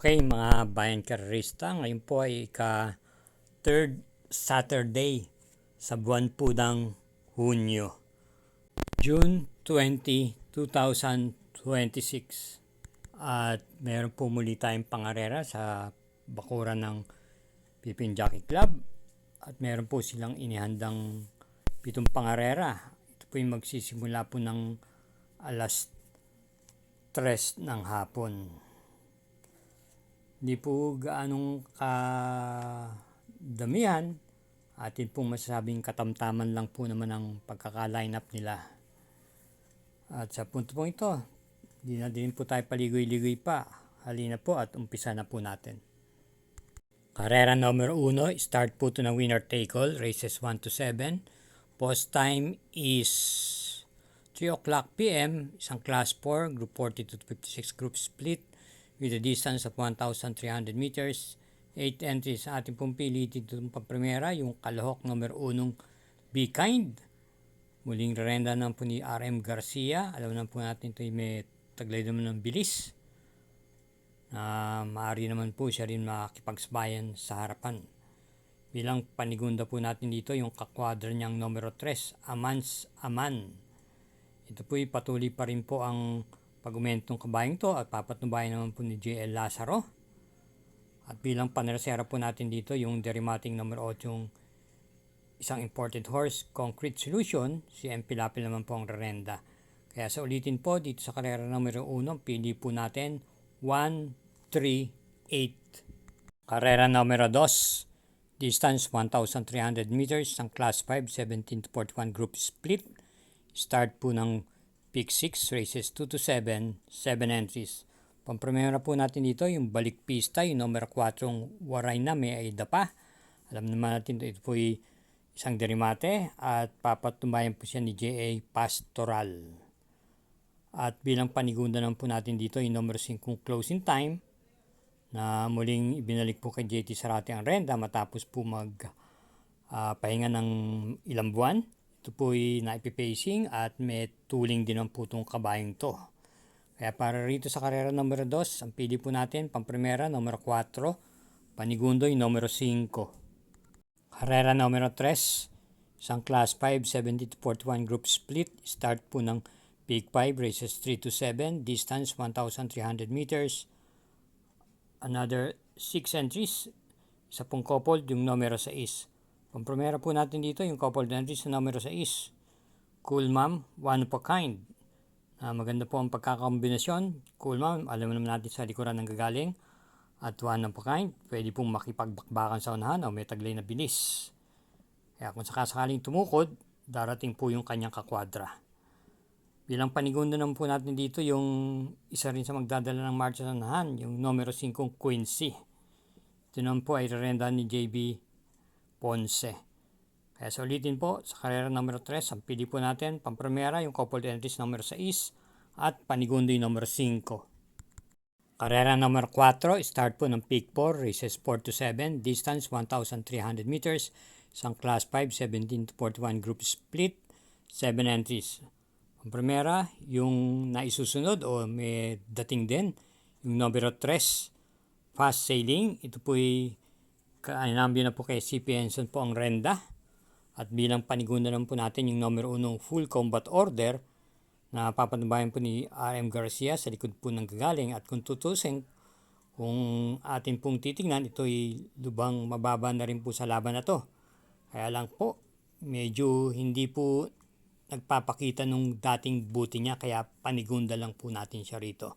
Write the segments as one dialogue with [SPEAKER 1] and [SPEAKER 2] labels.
[SPEAKER 1] Okay, mga bayan karerista, ngayon po ay ika-third Saturday sa buwan po ng Hunyo, June 20, 2026. At meron po muli tayong pangarera sa bakuran ng Philippine Jockey Club at meron po silang inihandang 7 pangarera. Ito po yung magsisimula po ng alas 3 ng hapon. Hindi po gaanong kadamihan, atin pong masasabing katamtaman lang po naman ang pagkaka-line up nila. At sa punto po ito, hindi na din po tayo paligoy-ligoy pa. Halina po at umpisa na po natin. Karera number 1, start po ito ng winner take all, races 1 to 7. Post time is 3 o'clock p.m. Isang class 4, group 42 to 56 group split with a distance of 1,300 meters. 8 entries sa ating pong pili dito pa primera, yung kalahok number 1, Be Kind. Muling rerenda naman po ni RM Garcia. Alam na po natin ito may taglay naman ng bilis. Maaari naman po siya rin makipagsabayan sa harapan. Bilang panigunda po natin dito yung kakwadra niyang numero 3, Amans Aman. Ito po patuloy pa rin po ang pag-umentong kabayang to at papatnubayan naman po ni JL Lazaro. At bilang panersera po natin dito yung derimating number 8, yung isang imported horse, Concrete Solution. Si MP Lapil naman po ang rerenda. Kaya sa ulitin po dito sa karera numero 1, pili po natin 1, 3, 8. Karera numero 2, distance 1,300 meters, ang class 5, 17 to 41 group split. Start po ng Pick 6, races 2 to 7, 7 entries. Pampremera po natin dito yung balik pista, yung numero 4, Waray na May Aida pa. Alam naman natin ito po yung isang derimate at papatumbayan po siya ni J.A. Pastoral. At bilang panigunda naman po natin dito yung numero 5, Closing Time, na muling ibinalik po kay JT Sarate ang renda matapos po pahinga ng ilang buwan. Ito po ay naipipacing at may tuling din ang putong kabayang to. Kaya para rito sa karera numero 2, ang pili po natin, pampremera, numero 4, panigundo yung numero 5. Karera numero 3, isang class 5, 70 to 41 group split. Start po ng Big 5, races 3 to 7, distance 1,300 meters. Another 6 entries, isa pong coupled yung numero 6. Pampremera po natin dito yung coupled entries sa numero 6, Cool Ma'am, One of a Kind. Maganda po ang pagkakakombinasyon. Cool Ma'am, alam naman natin sa likuran ng gagaling. At One of a Kind, pwede pong makipagbakbakan sa unahan o may taglay na bilis. Kaya kung sakasakaling tumukod, darating po yung kanyang kakwadra. Bilang panigunda naman po natin dito yung isa rin sa magdadala ng marcha sa unahan, yung numero 5, Quincy. Ito naman po ay rerenda ni JB Ponce. Kaya sa ulitin po, sa karera numero 3, ang pili po natin, pampremera, yung coupled entries numero 6 at panigundo yung numero 5. Karera numero 4, start po ng Pick 4, races 4 to 7, distance 1,300 meters, isang class 5, 17 to 41 group split, 7 entries. Pampremera, yung naisusunod o may dating din, yung numero 3, Fast Sailing. Ito po ay kainambyo na po kay CP Henson po ang renda. At bilang panigunda naman po natin yung numero 1, Full Combat Order, na papanubayan po ni RM Garcia sa likod po ng gagaling. At kung tutusin, kung atin pong titignan, ito ay lubang mababa na rin po sa laban na to. Kaya lang po, medyo hindi po nagpapakita nung dating buti niya, kaya panigunda lang po natin siya rito.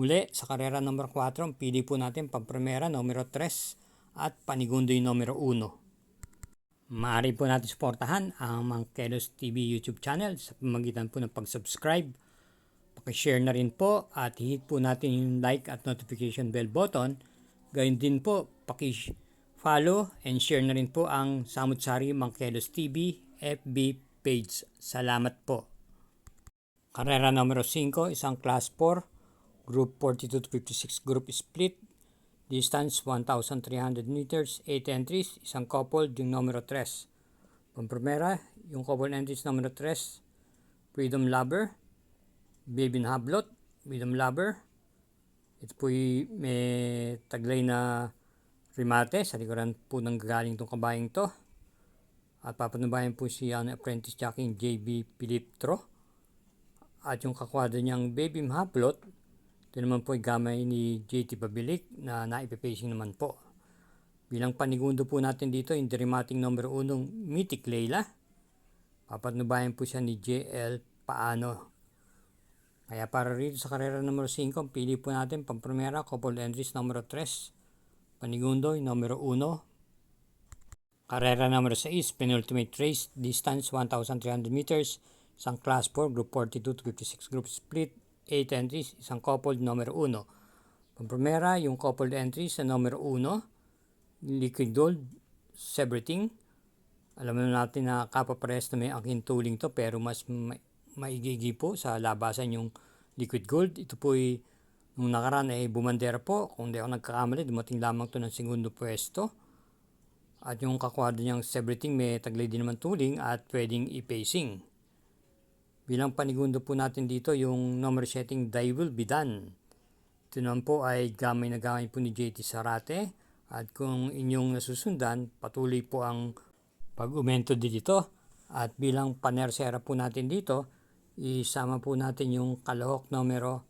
[SPEAKER 1] Muli, sa karera numero 4, ang pili po natin pampremera, numero 3, at panigundo yung numero 1. Maaari po natin suportahan ang Mangkelos TV YouTube channel sa pamamagitan po ng pag-subscribe. Paki-share na rin po at hit po natin yung like at notification bell button. Gayun din po, paki-follow and share na rin po ang Samut Sari Mangkelos TV FB page. Salamat po. Karera numero 5, isang class 4, group 42 to 56 group split. Distance 1,300 meters, 8 entries, isang coupled yung numero 3. Pampremera, yung coupled entries numero 3, Freedom Lover, Baby Hablot, Freedom Lover, Ito po'y may taglay na remate sa likuran po ng gagaling itong kabayang to. At papanubayan po siya ng apprentice jockey JB Piliptro. At yung kakwadro niyang Baby Mahaplot, ito naman po ay gamay ni JT Babilik na naipipacing naman po. Bilang panigundo po natin dito, yung dramatic number 1, Mythic Layla. Papanubayan po siya ni JL Paano. Kaya para rito sa karera numero 5, pili po natin pampremera, couple entries numero 3, panigundo, numero 1. Karera numero 6, penultimate race, distance 1,300 meters, isang class 4, group 42 to 56 group split, 8 entries, isang coupled numero 1. Pampremera, yung coupled entries sa numero 1, Liquid Gold, Everything. Alam natin na kapapares na may angkin tuling to, pero mas maigigi po sa labasan yung Liquid Gold. Ito po ay nung nakaraan ay bumandera po. Kung di ako nagkakamali, dumating lamang to ng segundo pwesto. At yung kakwadro niyang Everything may taglay din naman tuling at pwedeng i-pacing. Bilang panigundo po natin dito yung number setting They Will Be Done. Ito naman po ay gamay na gamay po ni JT Sarate. At kung inyong nasusundan, patuloy po ang pag-umento dito. At bilang panersera po natin dito, isama po natin yung kalahok numero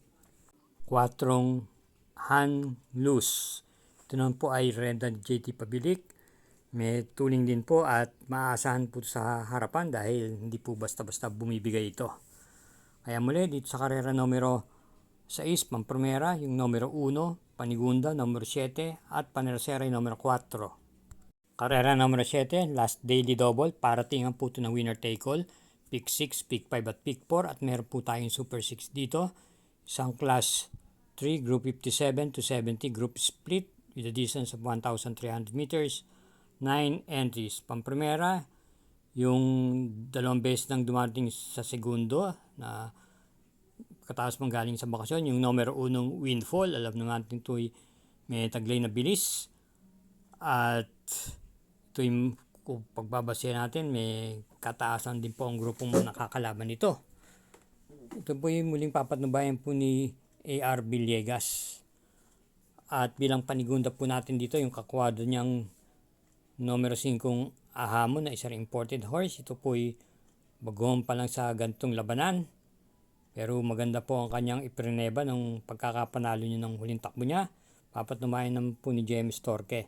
[SPEAKER 1] 4, Han Luz. Ito naman po ay red and JT Pabilik. May tuling din po at maaasahan po sa harapan dahil hindi po basta-basta bumibigay ito. Kaya muli dito sa karera numero 6, pampremera, yung numero 1, panigunda, numero 7 at panersera yung numero 4. Karera numero 7, last daily double, paratingan po ito ng winner take all. Pick 6, pick 5 at pick 4 at meron po tayong super 6 dito. Isang class 3, group 57 to 70 group split with a distance of 1,300 meters. 9 entries. Pampremera, yung dalawang beses nang dumating sa segundo na kataas mong galing sa bakasyon. Yung numero 1, Windfall. Alam naman natin ito'y may taglay na bilis. At ito'y kung pagbabasya natin, may kataasan din po ang grupong nakakalaban nito. Ito po yung muling papatnubayan po ni A.R. Villegas. At bilang panigunda po natin dito, yung kakwadro niyang numero 5, Ahamon na isang imported horse. Ito po ay bagong pa lang sa gantong labanan. Pero maganda po ang kanyang ipreneba ng pagkakapanalo niya ng huling takbo niya. Papatnubayan naman po ni James Torque.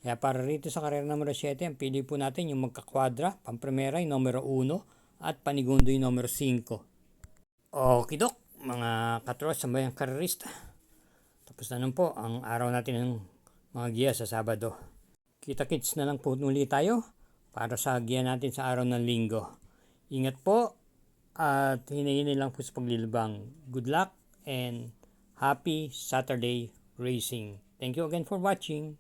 [SPEAKER 1] Kaya para rito sa karera numero 7, ang pili po natin yung magkakwadra, pampremera yung numero 1 at panigundo yung numero 5. Okidok, mga katros sa bayang karerista. Tapos na nun po ang araw natin ng mga giya sa Sabado. Kita-kits na lang po muli tayo para sa giya natin sa araw ng Linggo. Ingat po at hinahinay lang po sa paglilibang. Good luck and happy Saturday racing. Thank you again for watching.